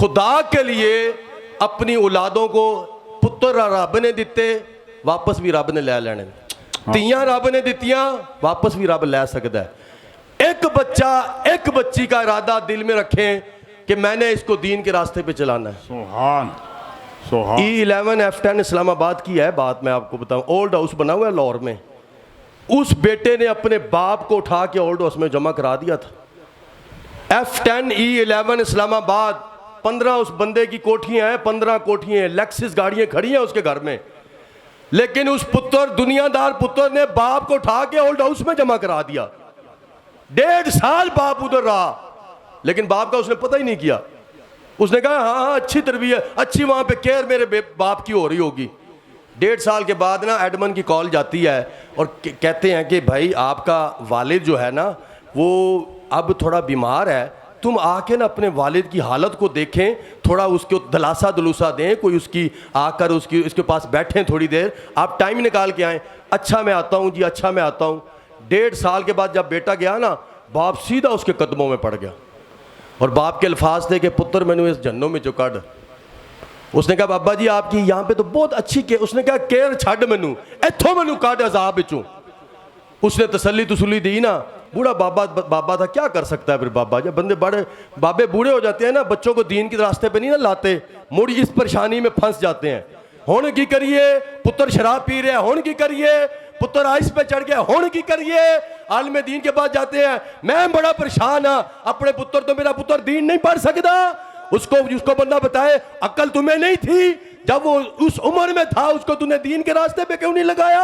خدا کے لیے اپنی اولادوں کو پتر رب نے دیتے واپس بھی رب نے لے لینے تیاں رب نے دیتیاں واپس بھی رب لے سکتا ہے ایک بچہ ایک بچی کا ارادہ دل میں رکھیں کہ میں نے اس کو دین کے راستے پہ چلانا ہے سبحان E11 F10 اسلام آباد کی ہے بات میں آپ کو بتاؤں اولڈ ہاؤس بنا ہوا ہے لاہور میں اس بیٹے نے اپنے باپ کو اٹھا کے اولڈ ہاؤس میں جمع کرا دیا تھا F10 E11 اسلام آباد 15 اس بندے کی کوٹھیاں ہیں 15 کوٹھیاں ہیں لیکسس گاڑیاں کھڑی ہیں اس کے گھر میں لیکن اس پتر دنیا دار پتر نے باپ کو اٹھا کے اولڈ ہاؤس میں جمع کرا دیا 1.5 سال باپ ادھر رہا لیکن باپ کا اس نے پتہ ہی نہیں کیا اس نے کہا ہاں اچھی تربیت اچھی وہاں پہ کیئر میرے باپ کی ہو رہی ہوگی 1.5 سال کے بعد نا ایڈمن کی کال جاتی ہے اور کہتے ہیں کہ بھائی آپ کا والد جو ہے نا وہ اب تھوڑا بیمار ہے تم آ کے نا اپنے والد کی حالت کو دیکھیں تھوڑا اس کو دلاسا دلوسا دیں کوئی اس کی آ کر اس کے پاس بیٹھیں تھوڑی دیر آپ ٹائم نکال کے آئیں اچھا میں آتا ہوں جی اچھا میں آتا ہوں 1.5 سال کے بعد جب بیٹا گیا نا باپ سیدھا اس کے قدموں میں پڑ گیا اور باپ کے الفاظ تھے کہ پتر میں نے اس جنوں میں جو کڈ اس نے کہا بابا جی آپ کی یہاں پہ تو بہت اچھی اس نے کہا کیئر چھڈ مینوں ایتھوں مینوں کڈ عذاب وچوں اس نے تسلی دی نا بوڑھا بابا تھا کیا کر سکتا ہے پھر بابا جب بندے بڑے بابے بوڑھے ہو جاتے ہیں نا بچوں کو دین کے راستے پہ نہیں نا لاتے موڑی اس پریشانی میں پھنس جاتے ہیں ہون کی کریے پتر شراب پی رہے ہیں ہون کی کریے پتر آئس پہ چڑھ گیا ہون کی کریے عالم دین کے پاس جاتے ہیں میں بڑا پریشان ہاں اپنے پتر تو میرا پتر دین نہیں پڑھ سکتا اس کو بندہ بتائے عقل تمہیں نہیں تھی جب وہ اس عمر میں تھا اس کو تُو نے دین کے راستے پہ کیوں نہیں لگایا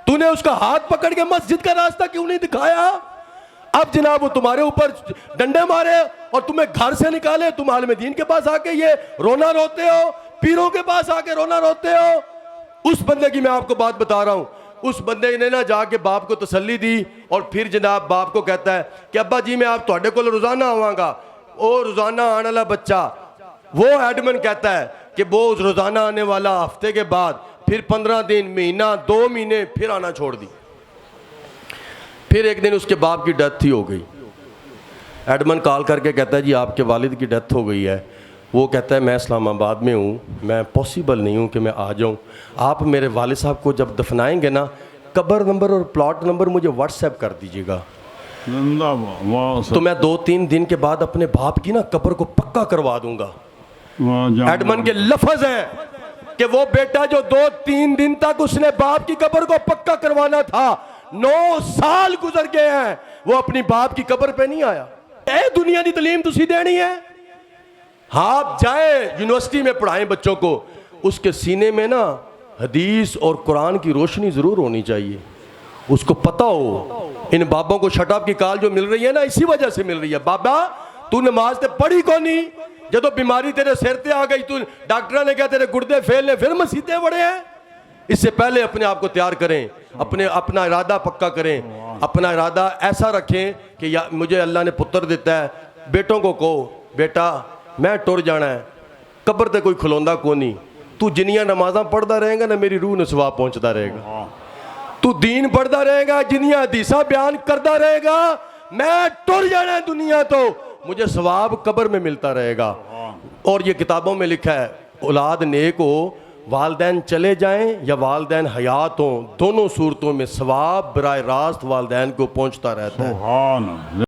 تو نے اس کا ہاتھ پکڑ کے مسجد کا راستہ کیوں نہیں دکھایا اب جناب وہ تمہارے اوپر ڈنڈے مارے اور تمہیں گھر سے نکالے تم عالم دین کے پاس آ کے یہ رونا روتے ہو پیروں کے پاس آ کے رونا روتے ہو اس بندے کی میں آپ کو بات بتا رہا ہوں اس بندے نے نا جا کے باپ کو تسلی دی اور پھر جناب باپ کو کہتا ہے کہ ابا جی میں آپ تواڈے کول روزانہ آواں گا او روزانہ آنے والا بچہ وہ ایڈمن کہتا ہے کہ وہ روزانہ آنے والا ہفتے کے بعد پھر 15 دن مہینہ 2 مہینے پھر آنا چھوڑ دی پھر ایک دن اس کے باپ کی ڈیتھ ہی ہو گئی ایڈمن کال کر کے کہتا ہے جی آپ کے والد کی ڈیتھ ہو گئی ہے وہ کہتا ہے میں اسلام آباد میں ہوں میں پاسبل نہیں ہوں کہ میں آ جاؤں آپ میرے والد صاحب کو جب دفنائیں گے نا قبر نمبر اور پلاٹ نمبر مجھے واٹس ایپ کر دیجیے گا تو میں 2-3 دن کے بعد اپنے باپ کی نا قبر کو پکا کروا دوں گا ایڈمن کے لفظ ہیں کہ وہ بیٹا جو 2-3 دن تک اس نے باپ کی قبر کو پکا کروانا تھا 9 سال گزر گئے ہیں وہ اپنی باپ کی قبر پہ نہیں آیا اے دنیا دی تعلیم تسی دینی ہے آپ جائیں یونیورسٹی میں پڑھائیں بچوں کو اس کے سینے میں نا حدیث اور قرآن کی روشنی ضرور ہونی چاہیے اس کو پتہ ہو ان بابوں کو شٹ اپ کی کال جو مل رہی ہے نا اسی وجہ سے مل رہی ہے بابا تو نماز تے پڑھی کو نہیں جدو بیماری تیرے سر تے آ گئی تو ڈاکٹرہ نے کہا تیرے گردے فیل نے پھر مسیطے بڑے ہیں اس سے پہلے اپنے آپ کو تیار کریں اپنا ارادہ پکا کریں اپنا ارادہ ایسا رکھیں کہ مجھے اللہ نے پتر دیتا ہے بیٹوں کو کہو بیٹا میں ٹر جانا ہے قبر تے کوئی کھلوندا کو نہیں تو جنیاں نمازاں پڑھدا رہے گا نا میری روح نے ثواب پہنچتا رہے گا تو دین پڑھدا رہے گا جنیاں حدیثاں بیان کردا رہے گا میں ٹر جانا ہے دنیا تو مجھے ثواب قبر میں ملتا رہے گا اور یہ کتابوں میں لکھا ہے اولاد نیک ہو والدین چلے جائیں یا والدین حیات ہوں دونوں صورتوں میں ثواب براہ راست والدین کو پہنچتا رہتا ہے